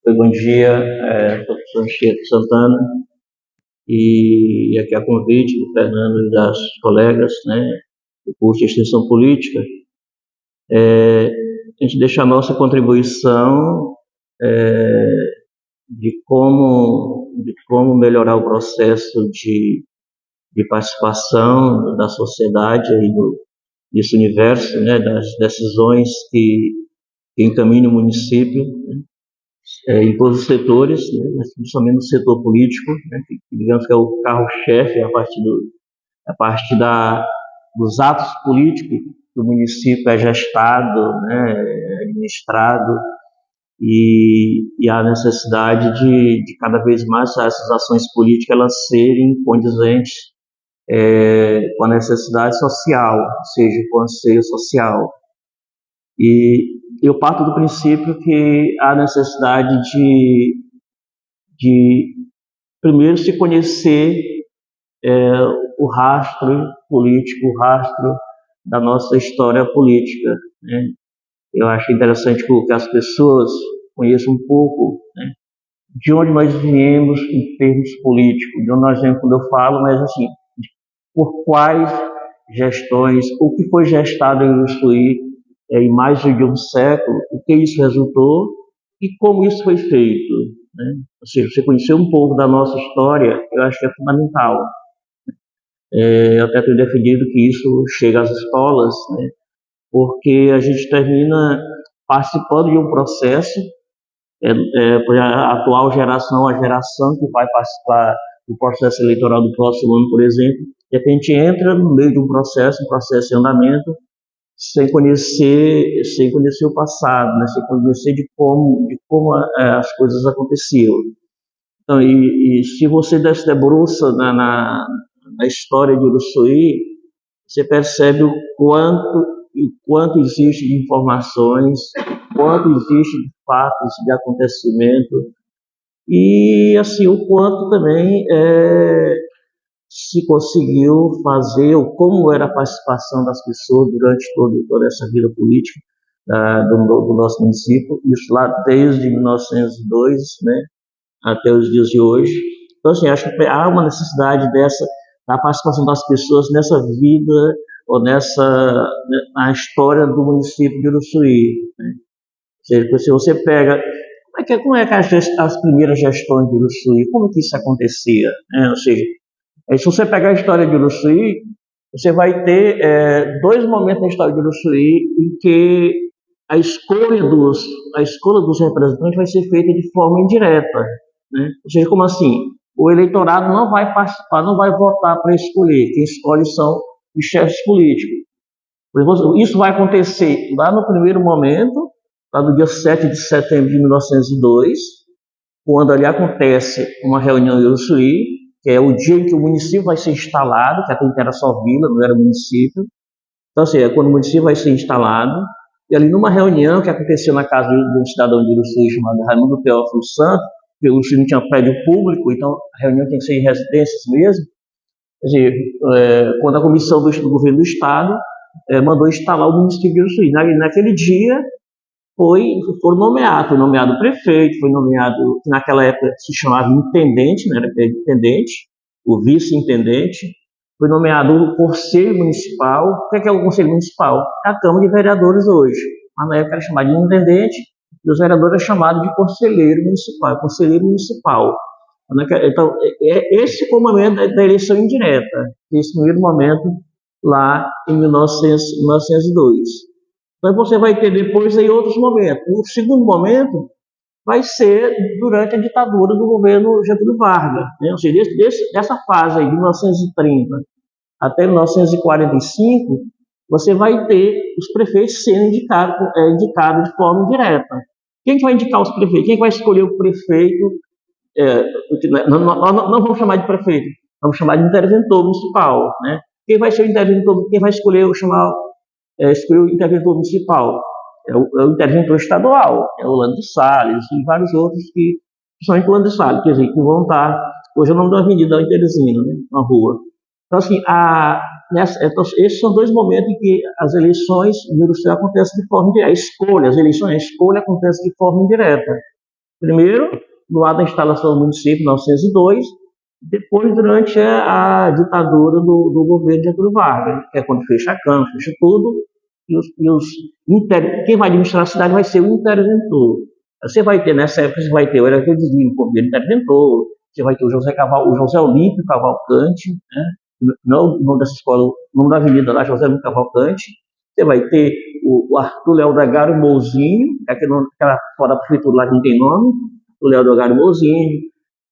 Bom dia, sou o professor Chico Santana e aqui a convite do Fernando e das colegas, né, do curso de Extensão Política, a gente deixa a nossa contribuição de como melhorar o processo de participação da sociedade aí nesse universo, né, das decisões que encaminham o município, né, em todos os setores, né, mas principalmente no setor político, né, que digamos que é o carro-chefe a partir dos atos políticos que o município é gestado, né, administrado, e a necessidade de cada vez mais essas ações políticas elas serem condizentes com a necessidade social, ou seja, com o anseio social. E eu parto do princípio que há necessidade de primeiro se conhecer o rastro político, o rastro da nossa história política, né? Eu acho interessante que as pessoas conheçam um pouco, né, de onde nós viemos em termos políticos, de onde nós viemos quando eu falo, mas assim, por quais gestões, o que foi gestado em Uruçuí em mais de um século, o que isso resultou e como isso foi feito, né? Ou seja, você conhecer um pouco da nossa história, eu acho que é fundamental. Eu até tenho defendido que isso chegue às escolas, né? Porque a gente termina participando de um processo, a atual geração, a geração que vai participar do processo eleitoral do próximo ano, por exemplo, de repente entra no meio de um processo em andamento, sem conhecer o passado, né? Sem conhecer de como as coisas aconteciam. Então, e se você se debruça na história de Uruçuí, você percebe o quanto existe de informações, quanto existe de fatos, de acontecimento, e assim o quanto também se conseguiu fazer, ou como era a participação das pessoas durante toda essa vida política do nosso município, isso lá desde 1902, né, até os dias de hoje. Então, assim, acho que há uma necessidade da participação das pessoas nessa vida, ou na história do município de Uruçuí, né? Ou seja, se você pega, como é que as primeiras gestões de Uruçuí, como é que isso acontecia, né? Ou seja, se você pegar a história de Uruçuí, você vai ter dois momentos na história de Uruçuí em que a escolha dos representantes vai ser feita de forma indireta, né? Ou seja, como assim? O eleitorado não vai participar, não vai votar para escolher, quem escolhe são os chefes políticos. Isso vai acontecer lá no primeiro momento, lá no dia 7 de setembro de 1902, quando ali acontece uma reunião em Uruçuí, que é o dia em que o município vai ser instalado, que até então era só vila, não era município. Então, assim, é quando o município vai ser instalado, e ali numa reunião que aconteceu na casa de um cidadão de Uruçuí chamado Raimundo Teófilo Santos, porque o Uruçuí não tinha prédio público, então a reunião tem que ser em residências mesmo. Quer dizer, quando a comissão do governo do estado mandou instalar o município de Uruçuí. Naquele dia foi nomeado o prefeito, foi nomeado, que naquela época se chamava intendente, não era intendente, o vice-intendente, foi nomeado o conselho municipal. O que é o conselho municipal? É a Câmara de Vereadores hoje, mas na época era chamado de intendente, e os vereadores eram chamados de conselheiro municipal. Então, esse foi o momento da eleição indireta, esse primeiro momento lá em 1902. Então você vai ter depois aí outros momentos. O segundo momento vai ser durante a ditadura do governo Getúlio Vargas, né? Ou seja, dessa fase aí de 1930 até 1945, você vai ter os prefeitos sendo indicados de forma indireta. Quem que vai indicar os prefeitos? Quem vai escolher o prefeito? Não vamos chamar de prefeito, vamos chamar de interventor municipal, né? Quem vai ser o interventor? Quem vai escolher o interventor municipal? É o interventor estadual, é o Lando Salles e vários outros que são em Lando Salles, quer dizer, que vão estar, hoje é o nome da avenida em Teresina, né, uma rua. Então, assim, esses são dois momentos em que as eleições em Uruçuí acontecem de forma indireta. A escolha acontece de forma indireta. Primeiro, do lado da instalação do município, em 1902, depois durante a ditadura do governo de Getúlio Vargas, que é quando fecha a Câmara, fecha tudo, quem vai administrar a cidade vai ser o interventor. Você vai ter, nessa época, você vai ter o Heraclio Desvio, o governo interventor, você vai ter o José Olímpio Cavalcante, né? Não o nome dessa escola, o nome da avenida lá, José Olímpio Cavalcante. Você vai ter o Arthur Léo Dagaro Mouzinho, aquela fora da prefeitura lá que não tem nome, o Léo Dagaro Mouzinho.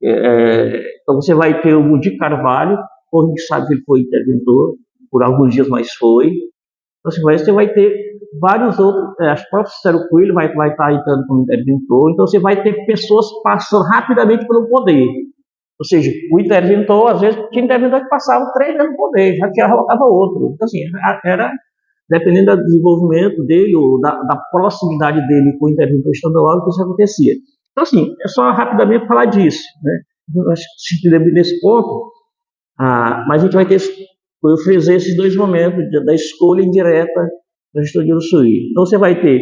Então você vai ter o Mudir Carvalho, todo mundo sabe que ele foi interventor, por alguns dias, mas foi. Então você vai ter vários outros, as próprias Cícero Coelho vai estar entrando como interventor, então você vai ter pessoas passando rapidamente pelo poder. Ou seja, o interventor, às vezes, tinha interventor que passava 3 anos no poder, já colocava outro. Então, assim, era dependendo do desenvolvimento dele, ou da proximidade dele com o interventor estadual, que isso acontecia. Então, assim, é só rapidamente falar disso, né? Se nesse ponto, mas a gente vai ter, eu frisei esses 2 momentos da escolha indireta da gestão de Uruçuí. Então, você vai ter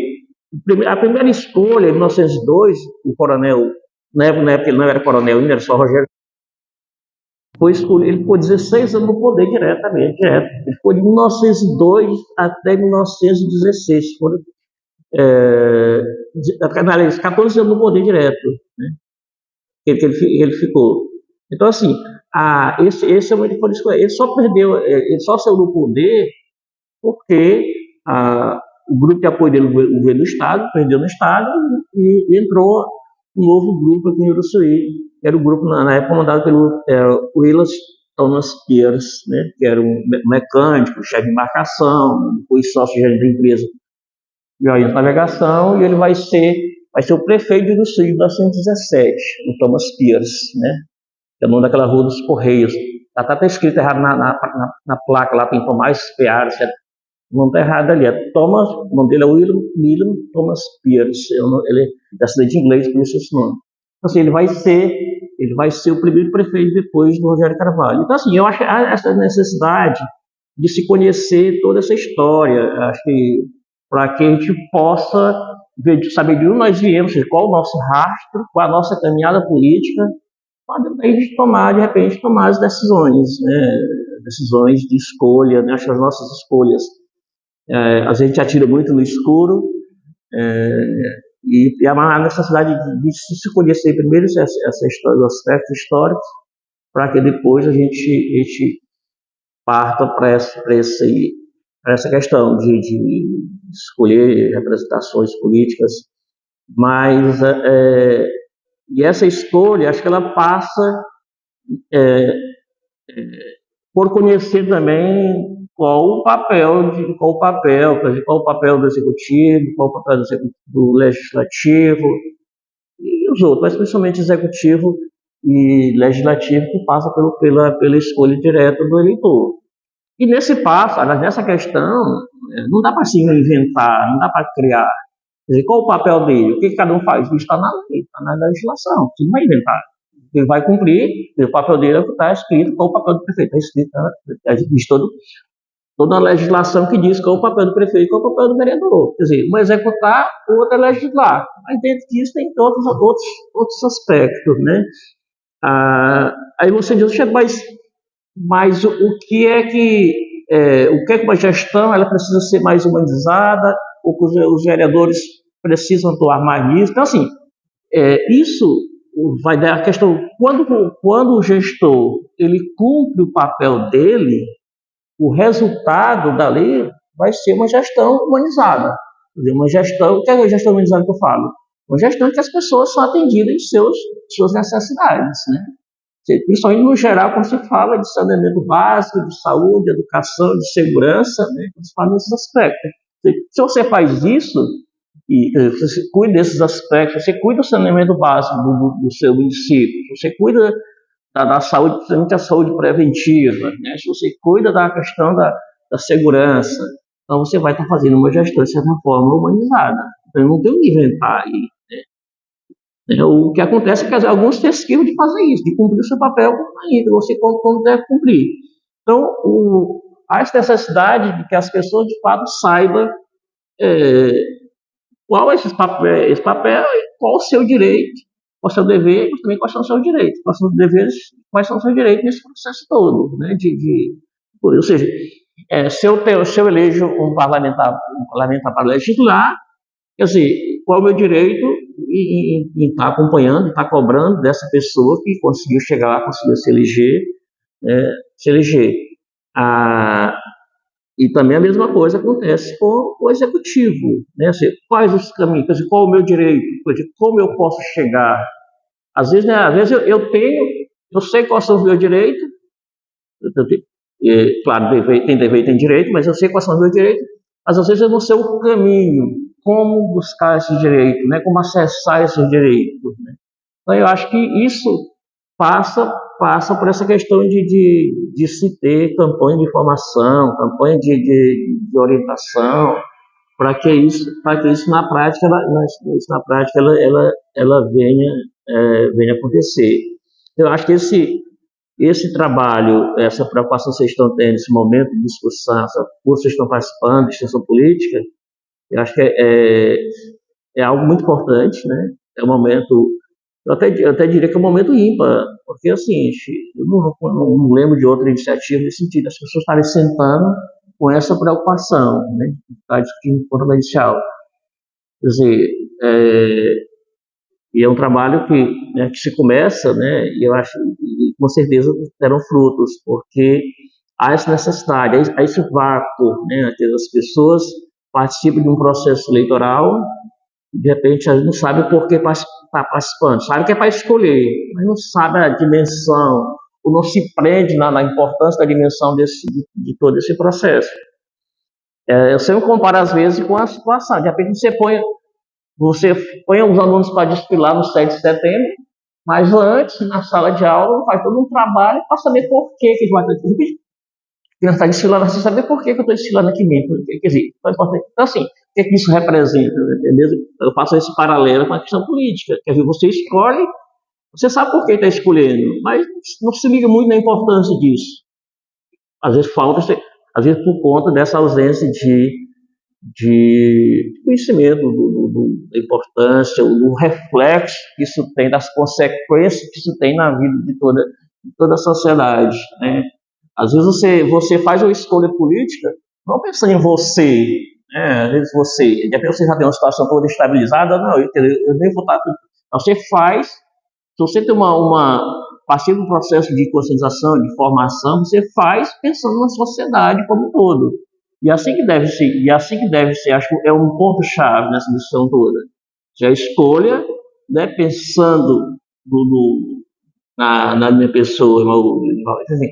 a primeira escolha, em 1902, o coronel, na época ele não era coronel ainda, era só Rogério, ele ficou 16 anos no poder diretamente, direto. Ele ficou de 1902 até 1916. Foram 14 anos no poder direto, né? Ele ficou. Então, assim, esse é o que escolher. Ele só perdeu, ele só saiu do poder porque o grupo de apoio dele, o governo do Estado, perdeu no Estado e entrou um novo grupo aqui em Uruçuí. Era o grupo, na época, comandado pelo Willis Thomas Pierce, né, que era um mecânico, chefe de embarcação, foi sócio-gerente da empresa de navegação, e ele vai ser o prefeito de Uruçuí em 1917, o Thomas Pierce, né, que é o nome daquela rua dos Correios. Está escrito errado na placa lá, tem Tomás Peares, o nome está errado ali, o nome dele é William Thomas Pierce, ele é cidade de inglês, por isso esse nome. Então, assim, ele vai ser o primeiro prefeito depois do Rogério Carvalho. Então, assim, eu acho que há essa necessidade de se conhecer toda essa história, acho que para que a gente possa saber de onde nós viemos, qual o nosso rastro, qual a nossa caminhada política, para a gente tomar, de repente, as decisões, né? Decisões de escolha, né? Acho que as nossas escolhas, a gente atira muito no escuro, e há necessidade de se conhecer primeiro essa história, os aspectos históricos, para que depois a gente parta para essa questão de escolher representações políticas. Mas e essa escolha, acho que ela passa por conhecer também qual o papel do executivo, qual o papel do legislativo e os outros, mas principalmente executivo e legislativo, que passa pela escolha direta do eleitor. E nessa questão, não dá para se inventar, não dá para criar. Quer dizer, qual o papel dele? O que cada um faz? Isso está na lei, está na legislação, você não vai inventar. Ele vai cumprir, o papel dele é o que está escrito, qual o papel do prefeito? Está escrito, existe toda a legislação que diz qual é o papel do prefeito e qual é o papel do vereador. Quer dizer, um é executar, o outro é legislar. Mas dentro disso tem outros aspectos, né? Aí você diz, mas o que é que uma gestão ela precisa ser mais humanizada, ou que os vereadores precisam atuar mais nisso. Então, assim, isso vai dar a questão, quando o gestor ele cumpre o papel dele, o resultado dali vai ser uma gestão humanizada. Quer dizer, o que é a gestão humanizada que eu falo? Uma gestão em que as pessoas são atendidas em suas necessidades, né? Principalmente no geral, quando se fala de saneamento básico, de saúde, de educação, de segurança, né? Quando se fala nesses aspectos. Se você faz isso, e você cuida desses aspectos, você cuida do saneamento básico do seu município, você cuida da saúde, principalmente a saúde preventiva, né? Se você cuida da questão da segurança, então você vai estar fazendo uma gestão, de certa forma, humanizada. Então, não tem o que inventar aí. Né? O que acontece é que alguns têm esquivo de fazer isso, de cumprir o seu papel ainda, você quando deve cumprir. Então, há essa necessidade de que as pessoas, de fato, saibam qual é esse papel e qual o seu direito qual é o seu dever, mas também quais são os seus direitos, quais são os deveres, quais são os seus direitos nesse processo todo, né? Ou seja, se eu elejo um parlamentar para legislar, quer dizer, qual é o meu direito em estar acompanhando, estar cobrando dessa pessoa que conseguiu chegar lá, conseguiu se eleger, se eleger. E também a mesma coisa acontece com o executivo, né? Assim, quais os caminhos, quer dizer, qual o meu direito, como eu posso chegar. Às vezes eu sei quais são os meus direitos, claro, tem dever e tem direito, mas eu sei quais são os meus direitos, mas às vezes eu não sei o caminho, como buscar esses direitos, né? Como acessar esses direitos, né? Então eu acho que isso passa por essa questão de se ter campanha de informação, campanha de orientação, para que isso na prática ela venha acontecer. Eu acho que esse trabalho, essa preocupação que vocês estão tendo, esse momento de discussão, essa curso que vocês estão participando, de extensão política, eu acho que é algo muito importante, né? É um momento, eu até diria que é um momento ímpar, porque assim, eu não lembro de outra iniciativa nesse sentido, as pessoas estarem sentando com essa preocupação, né? De estar discutindo contra inicial. Quer dizer, e é um trabalho que se começa, né? E eu acho que com certeza terão frutos, porque há essa necessidade, há esse vácuo, né? Que as pessoas participam de um processo eleitoral, de repente a gente não sabe por que está participando, sabe que é para escolher, mas não sabe a dimensão, ou não se prende na importância da dimensão de todo esse processo. Eu sempre comparo às vezes com a situação, de repente você põe os alunos para desfilar no 7 de setembro, mas antes, na sala de aula, faz todo um trabalho para saber por que ele vai ter que está desfilando, sem saber por que eu estou desfilando aqui mesmo. Quer dizer, então assim, o que isso representa? Entendeu? Eu faço esse paralelo com a questão política. Quer dizer, você escolhe, você sabe por que está escolhendo, mas não se liga muito na importância disso. Às vezes às vezes por conta dessa ausência de conhecimento da importância, do reflexo que isso tem, das consequências que isso tem na vida de toda a sociedade, né? Às vezes você faz uma escolha política não pensando em você, né? Às vezes você já tem uma situação toda estabilizada, não, eu nem vou estar. Você faz, se você tem partir do processo de conscientização, de formação, você faz pensando na sociedade como um todo. E assim que deve ser, acho que é um ponto-chave nessa discussão toda. A escolha, né, pensando na minha pessoa, assim,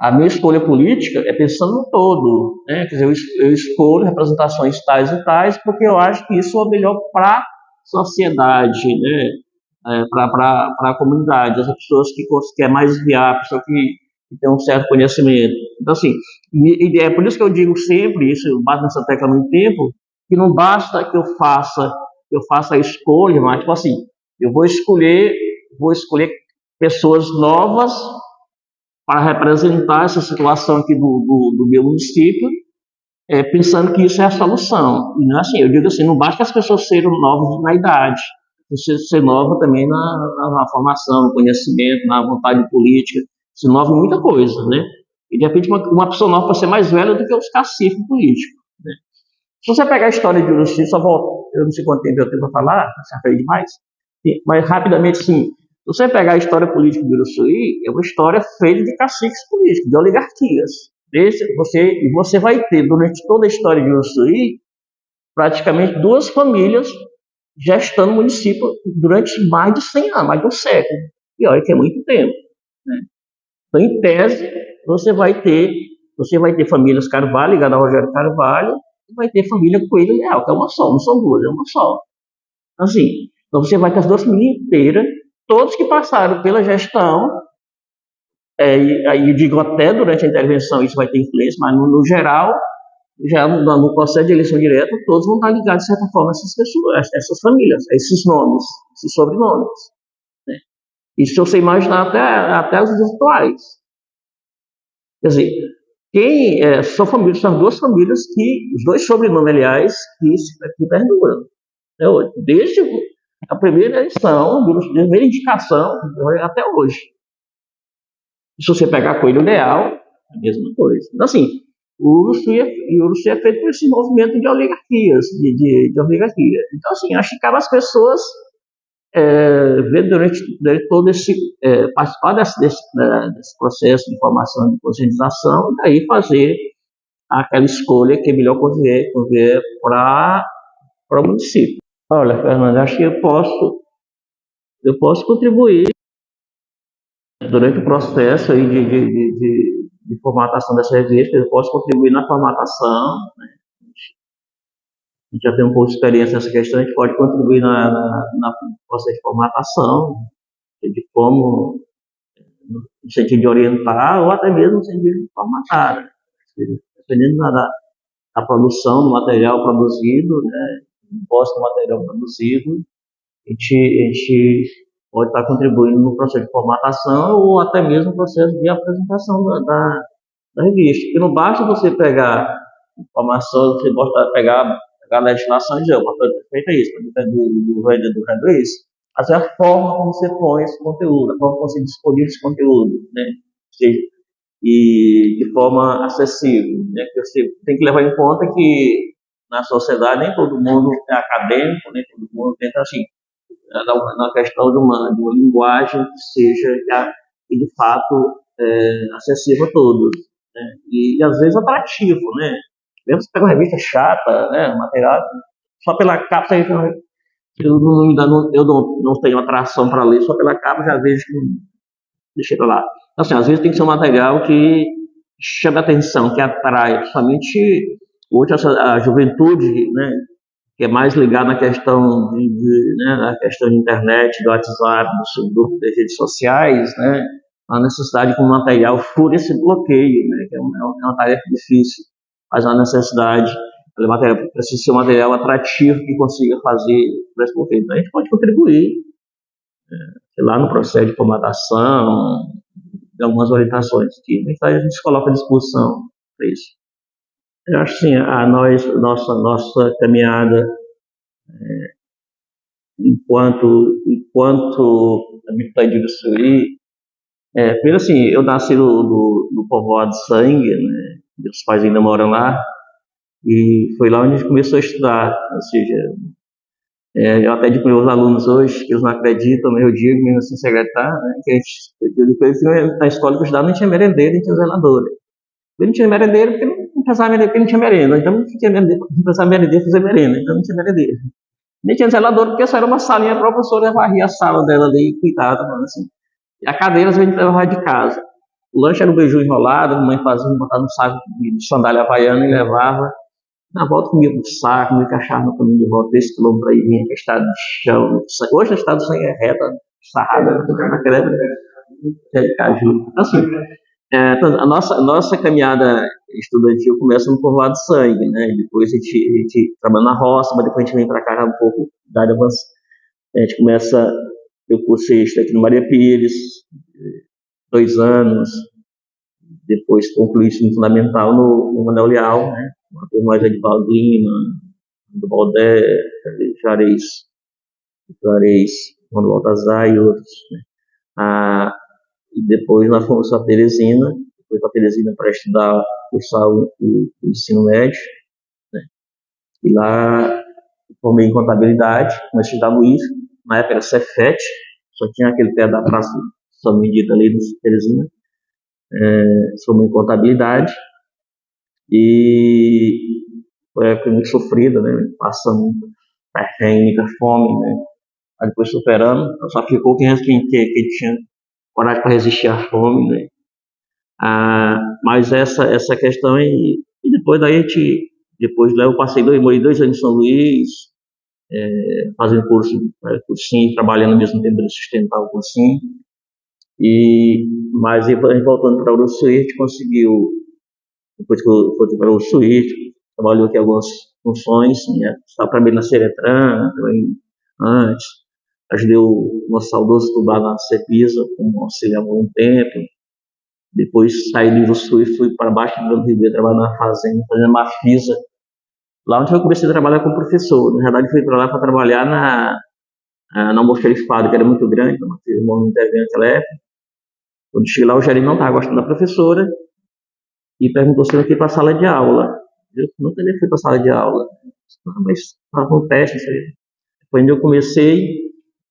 a minha escolha política é pensando no todo, né? Quer dizer, eu escolho representações tais e tais porque eu acho que isso é o melhor para a sociedade, né? Para a comunidade, as pessoas que é mais viável, a pessoa que tem um certo conhecimento. Então, assim, e é por isso que eu digo sempre, isso eu bato nessa tecla há muito tempo, que não basta que eu faça a escolha, mas, tipo assim, eu vou escolher pessoas novas para representar essa situação aqui do meu município, pensando que isso é a solução. E não é assim, eu digo assim, não basta que as pessoas sejam novas na idade, precisa ser nova também na formação, no conhecimento, na vontade política, ser nova em muita coisa, né? E de repente uma pessoa nova pode ser mais velha do que os caciques políticos, né? Se você pegar a história de Uruçuí, só volto, eu não sei quanto tempo eu tenho para falar, já falei demais, mas rapidamente, sim, se você pegar a história política de Uruçuí, é uma história feita de caciques políticos, de oligarquias. Você vai ter, durante toda a história de Uruçuí, praticamente duas famílias gestando o município durante mais de 100 anos, mais de um século. E olha que é muito tempo, né? Então, em tese, você vai ter famílias Carvalho, ligada a Rogério Carvalho, e vai ter família Coelho Leal, que é uma só, não são duas, é uma só. Assim, então você vai ter as duas famílias inteiras, todos que passaram pela gestão, e digo até durante a intervenção isso vai ter influência, mas no geral, já no processo de eleição direta, todos vão estar ligados, de certa forma, a essas pessoas, a essas famílias, a esses nomes, esses sobrenomes, né? E se você imaginar até os dias atuais. Quer dizer, são duas famílias os dois sobrenomes, aliás, que perduram. Desde A primeira eleição, a primeira indicação, até hoje. Se você pegar Coelho Leal, a mesma coisa. Então, assim, o Uruçu é feito por esse movimento de oligarquias, de oligarquia. Então, assim, acho que cabe às pessoas ver durante todo esse, participar desse processo de formação, de conscientização, e daí fazer aquela escolha que é melhor conviver para o município. Olha, Fernando, acho que eu posso contribuir durante o processo aí de formatação dessa revista, eu posso contribuir na formatação, né? A gente já tem um pouco de experiência nessa questão, a gente pode contribuir na processo de formatação, de como, no sentido de orientar, ou até mesmo no sentido de formatar, né? Dependendo da produção do material produzido, né? Imposto do material produzido, a gente pode estar contribuindo no processo de formatação ou até mesmo no processo de apresentação da revista. Porque não basta você pegar informação, você basta pegar a legislação e dizer, o papel feito é isso, do vendedor é isso. Mas é a forma como você põe esse conteúdo, a forma como você disponibiliza esse conteúdo, né? Ou seja, e de forma acessível, né? Porque você tem que levar em conta que na sociedade nem todo mundo é acadêmico, nem todo mundo tenta assim, na questão de uma linguagem que seja que de fato acessível a todos, né? E às vezes atrativo, né? Mesmo se pega uma revista chata, né? Material, só pela capa eu não tenho atração para ler, só pela capa já vejo que deixa pra lá. Então, assim, às vezes tem que ser um material que chame a atenção, que atrai, principalmente hoje a juventude, né? Que é mais ligado na questão na questão de internet, do WhatsApp, das redes sociais, né? A necessidade que o material fure esse bloqueio, né? Que é uma tarefa difícil, mas a necessidade precisa ser um material atrativo que consiga fazer esse bloqueio. Então a gente pode contribuir, sei lá, no processo de formatação, de algumas orientações que a gente se coloca à disposição para isso. Eu acho assim, nossa caminhada enquanto habitante de Uruçuí, primeiro assim, eu nasci no povoado de Sangue, né? Meus pais ainda moram lá, e foi lá onde a gente começou a estudar, ou seja, eu até digo para os alunos hoje, que eles não acreditam, mas eu digo, mesmo assim, secretário, né, que depois na escola que eu estudava não tinha merendeira, nem tinha zeladora. Eu não tinha merendeira porque não precisava merendeira, porque não tinha merenda, então não tinha merendeira, não precisava merendeira fazer merenda, então não tinha merendeira. Nem tinha zelador, porque só era uma salinha, a professora varria a sala dela ali e cuidava, assim. E a cadeira a gente levava de casa. O lanche era um beiju enrolado, a mãe fazia, botava no saco de sandália havaiana e levava. Na volta comia com saco, comia cachorro no caminho de volta, 10 quilômetros aí, vinha com estado de chão. Hoje o estado de sangue é reta, sarrada, naquela época de caju. Então, assim, então, a nossa caminhada estudantil começa no povoado de Sangue, né? Depois a gente trabalha na roça, mas depois a gente vem para cá um pouco da área avançada. A gente começa, eu cursei aqui no Maria Pires, 2 anos, depois concluí o ensino fundamental no Manuel Leal, né? Com mais Edivaldo Lima, do Baldé, Juarez, Mano Baltazar e outros, né? E depois nós fomos para Teresina, para estudar, cursar o ensino médio, né? E lá formei em contabilidade, comecei a estudar Luiz, na época era Cefet, só tinha aquele pé da praça São Benedito ali no Teresina, formei em contabilidade, e foi uma época muito sofrida, né? Passando perrengue, muita fome, né? Aí depois superando, só ficou quem tinha coragem para resistir à fome, né? Mas essa questão aí, e depois daí depois lá eu morei 2 anos em São Luís, fazendo cursinho, trabalhando ao mesmo tempo para sustentar o cursinho, mas voltando para o Uruçuí, a gente conseguiu, depois que eu fui para o Uruçuí, trabalhou aqui algumas funções, né? Estava trabalhando na Seretran, antes, ajudei o nosso saudoso Tubá na Cepisa, como auxiliar por um tempo. Depois saí do Sul e fui para baixo do Rio, trabalhar na fazenda, fazendo Mafisa. Lá onde eu comecei a trabalhar como professor. Na verdade, fui para lá para trabalhar no almoxarifado, que era muito grande, não tive um evento naquela época. Quando cheguei lá, o gerente não estava gostando da professora e perguntou se eu ia para a sala de aula. Eu nunca nem fui para a sala de aula. Mas estava um teste, isso aí. Foi onde eu comecei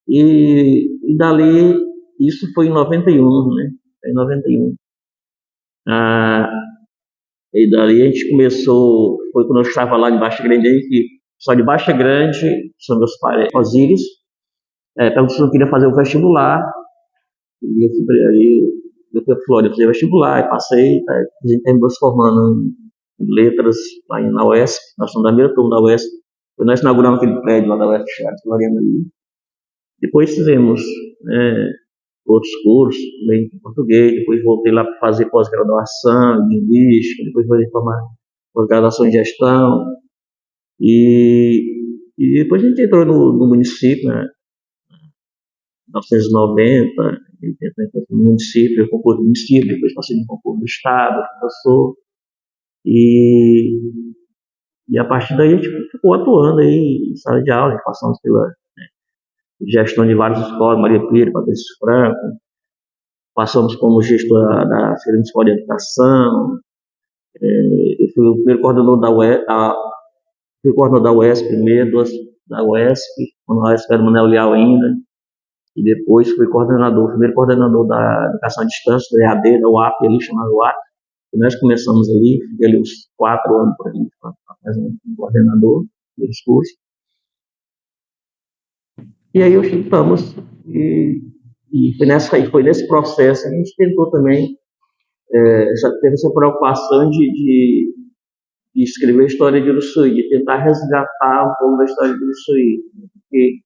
e dali, isso foi em 91, né? Foi em 91. E dali a gente começou, foi quando eu estava lá em Baixa Grande, que só de Baixa Grande, são meus pais, Osíris, perguntou se eu queria fazer o vestibular, e eu fui para Flórida fazer vestibular, e passei, a gente terminou se formando em letras lá na UESP, nós somos da primeira turma da UESP, nós inauguramos aquele prédio lá da UESP, Floriano ali. Depois fizemos outros cursos, também em português, depois voltei lá para fazer pós-graduação em linguística, depois voltei para pós-graduação em gestão, e depois a gente entrou no município, né, em 1990, no município, eu concurso do município, depois passei no concurso do estado, professor, e a partir daí a gente ficou atuando aí em sala de aula, passamos pela gestão de várias escolas, Maria Pires, Patrício Franco, passamos como gestor da Secretaria Escola de Educação, eu fui o primeiro coordenador da UESP, fui coordenador da UESP primeiro, da UESP, quando a UESP era Manuel Leal ainda, e depois fui primeiro coordenador da Educação à Distância, da EAD, da UAP, ali chamado UAP, e nós começamos ali, fiquei ali uns 4 anos por ali, fazendo coordenador dos cursos. E aí estamos, e foi nesse processo que a gente tentou também, teve essa preocupação de escrever a história de Uruçuí, de tentar resgatar um pouco da história de Uruçuí, porque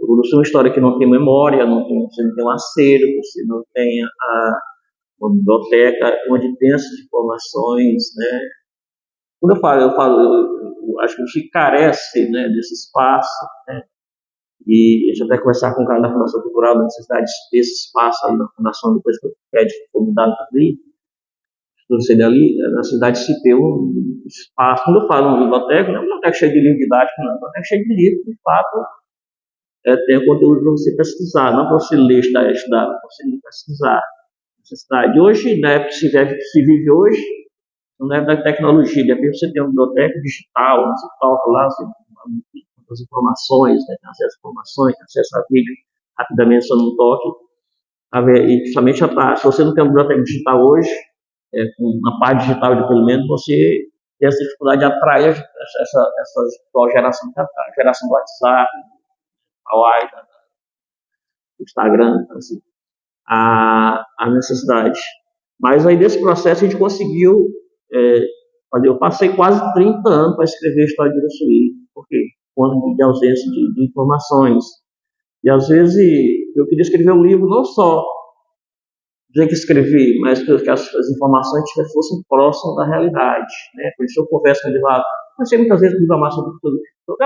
Uruçuí é uma história que não tem memória, você não tem um acervo, você não tem uma biblioteca onde tem essas informações, né? Quando eu acho que o Uruçuí carece, né, desse espaço, né? E a gente até conversar com o cara da Fundação Cultural, da necessidade desse espaço ali na Fundação, depois que o prédio foi mudado para ali, ali, na cidade se deu um espaço. Quando eu falo uma biblioteca, não é uma biblioteca cheia de livro didático, não, é uma biblioteca cheia de livro, de fato, tem conteúdo para você pesquisar, não para você ler, estudar, para você pesquisar. Necessidade. Hoje, na época que se vive hoje, não é da tecnologia, de repente você tem uma biblioteca digital, você toca lá, você tem as informações, né, tem acesso a informações, tem acesso a vídeo, rapidamente só num toque. E principalmente, se você não tem uma biblioteca digital hoje, com uma parte digital de pelo menos, você tem essa dificuldade de atrair essa atual geração, a geração do WhatsApp, Hawaii, do Instagram, assim, a necessidade. Mas aí desse processo a gente conseguiu, eu passei quase 30 anos para escrever a história de Uruçuí, porque quando de ausência de informações. E às vezes eu queria escrever um livro não só dizer que escrevi, mas que as informações fossem próximas da realidade, né? Por isso eu converso com ele lá, conversei muitas vezes com o Damar sobre tudo.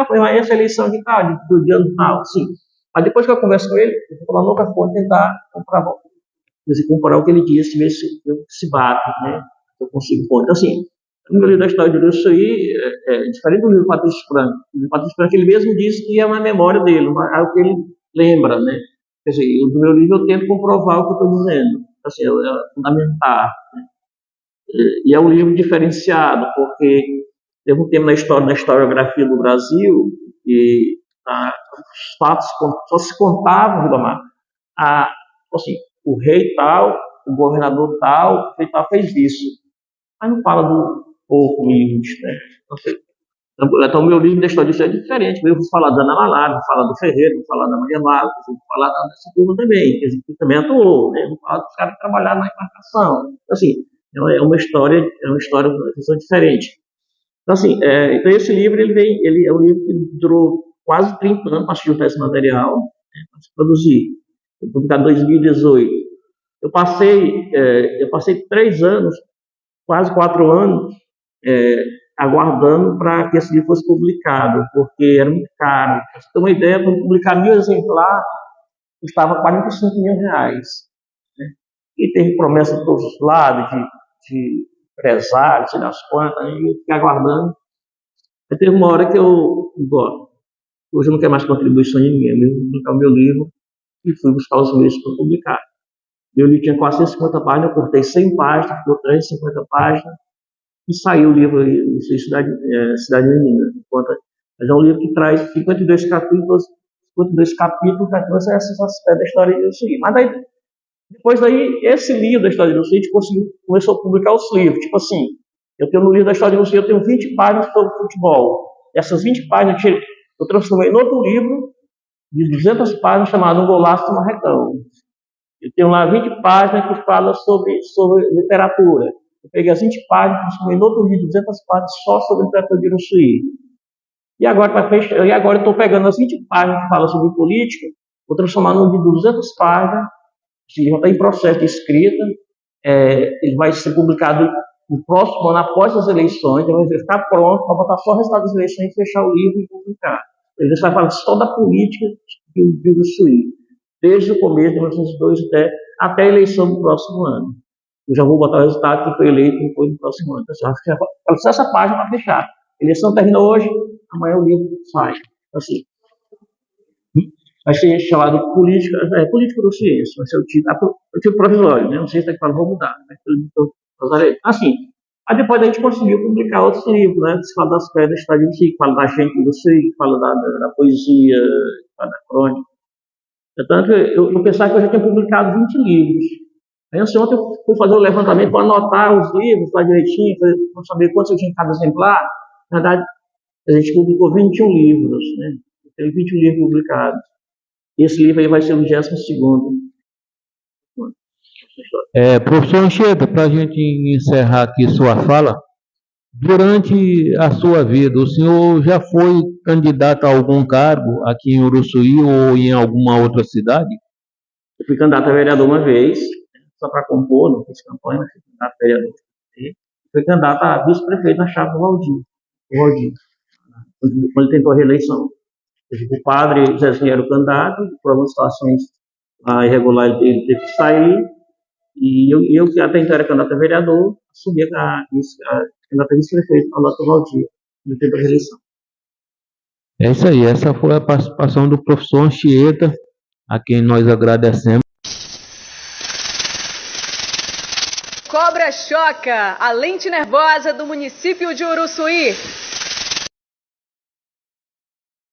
Foi essa eleição de tal, do dia do tal, sim. Mas depois que eu converso com ele, eu vou falar outra fonte, tentar comparar o que ele disse, ver se bate, né? Eu consigo pôr. Então, assim, o meu livro da história de Uruçuí é diferente do livro do Patrício Franco. O livro do Patrício Franco, ele mesmo disse que é uma memória dele, é o que ele lembra, né? Quer dizer, no meu livro eu tento comprovar o que eu estou dizendo. Assim, é fundamentar. Né? E é um livro diferenciado, porque teve um tempo na historiografia do Brasil e os fatos só se contavam, Ribamar, assim, o rei tal, o governador tal, o rei tal fez isso. Mas não fala do povo humilde, né? Então, o meu livro da história disso é diferente. Eu vou falar da Ana Malala, vou falar do Ferreira, vou falar da Maria Mara, vou falar dessa turma também, que também atuou, né? Vou falar dos caras que trabalharam na embarcação. Então, assim, é uma história diferente. Então, assim, então esse livro, ele é um livro que durou quase 30 anos para juntar esse material, né, para se produzir. Foi publicado em 2018. Eu passei 3 anos, quase 4 anos, aguardando para que esse livro fosse publicado, porque era muito caro. Para você ter uma ideia, para publicar 1.000 exemplares, custava R$45.000. Né? E teve promessa de todos os lados, de empresários, sei lá as quantas, e eu fiquei aguardando. Aí teve uma hora que eu Hoje eu não quero mais contribuição de ninguém, eu vou publicar o meu livro e fui buscar os meios para publicar. Meu livro tinha 450 páginas, eu cortei 100 páginas, ficou 350 páginas, e saiu o livro Cidade Menina. Mas é um livro que traz 52 capítulos que trouxe essas aspectos da história de Ushuaia. Mas daí, depois daí, esse livro da história de Ushuaia, a gente começou a publicar os livros. Tipo assim, eu tenho no livro da história de Ushuaia, eu tenho 20 páginas sobre futebol. Essas 20 páginas eu transformei em outro livro de 200 páginas chamado Um Golaço do Marrecão. Eu tenho lá 20 páginas que falam sobre literatura. Eu peguei as 20 páginas, transformei em outro livro de 200 páginas só sobre literatura de Ushuaia. E agora eu estou pegando as 20 páginas que falam sobre política, vou transformar num livro de 200 páginas, que já está em processo de escrita, ele vai ser publicado no próximo ano, após as eleições, ele vai ficar pronto para botar só o resultado das eleições e fechar o livro e publicar. Ele vai falar só da política de Ushuaia, desde o começo de 1902 até a eleição do próximo ano. Eu já vou botar o resultado que foi eleito e foi no próximo ano. Então, só essa página para fechar. A eleição termina hoje, amanhã o livro sai. Assim, vai ser chamado política do ciência, vai ser o título provisório, né? Não sei se está falando, vou mudar. Né? Assim, aí depois a gente conseguiu publicar outros livros, né? Que fala das pedras, que fala da gente do Ushuaia, que fala da poesia, que fala da crônica. Portanto, eu pensava que eu já tinha publicado 20 livros. Aí ontem eu fui fazer o levantamento para anotar os livros lá direitinho, para saber quantos eu tinha em cada exemplar. Na verdade, a gente publicou 21 livros, né? Tem 21 livros publicados. E esse livro aí vai ser o 22º. Professor Anchieta, para a gente encerrar aqui sua fala, durante a sua vida, o senhor já foi candidato a algum cargo aqui em Uruçuí ou em alguma outra cidade? Eu fui candidato a vereador uma vez, só para compor, não fiz campanha, mas fui candidato a vereador. Fui candidato a vice-prefeito na chapa do Valdir. Quando ele tentou a reeleição. O padre Zezinho era o candidato, por algumas situações irregulares ele teve que sair, e eu que até então era candidato a vereador, assumi a candidato a vice-prefeito ao Dr. Valdir, no tempo da reeleição. É isso aí, essa foi a participação do professor Anchieta, a quem nós agradecemos. Cobra choca, a lente nervosa do município de Uruçuí.